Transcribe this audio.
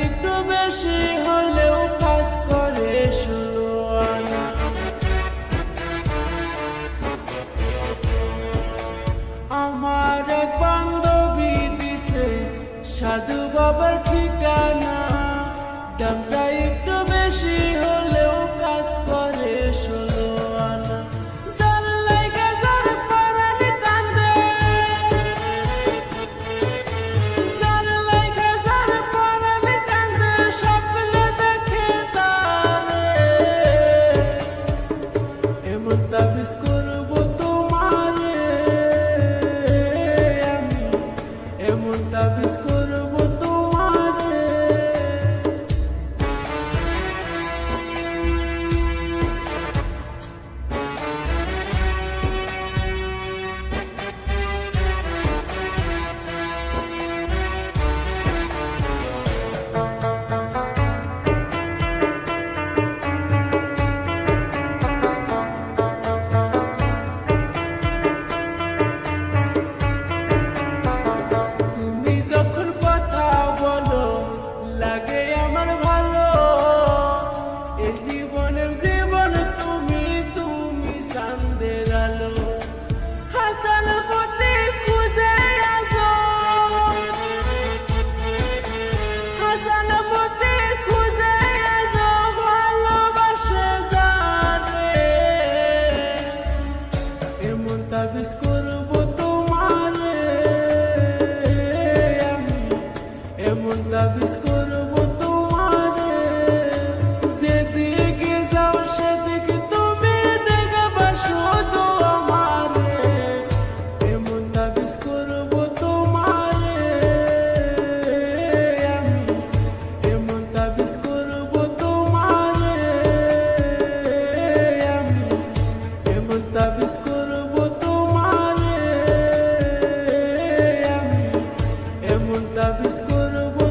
একটু বেশি হলেও কাজ করে 16 আনা। আমার এক বান্ধবী দিছে সাধু বাবার ঠিকানা, দামটা একটু বেশি হলেও কাজ করে 16 আনা। যার লাইগা যার পরাণ কান্দে, যার লাইগা যার পরাণ কান্দে, স্বপ্নে দেখে তারে। এমন তাবিজ করবো তোমারে আমি, এমন তাবিজ করবো তোমারে। তুমি যখন কথা বলো লাগে আমার ভালো, এই জীবনের জীবন তুমি, তুমি চাঁদের আলো। হাসান পথে খুঁজে আসো, হাসান পথে খুঁজে আসো, ভালোবাসে জানে। এমন তাবিজ করবো তোমারে আমি, এমন তাবিজ করবো তোমারে। যেদিকে যাও সেদিকে তুমি দেখবা শুধু আমারে। এমন তাবিজ করবো তোমারে আমি, এমন তাবিজ করবো তোমারে আমি, এমন তাবিজ করবো তোমারে আমি, এমন তাবিজ করবো।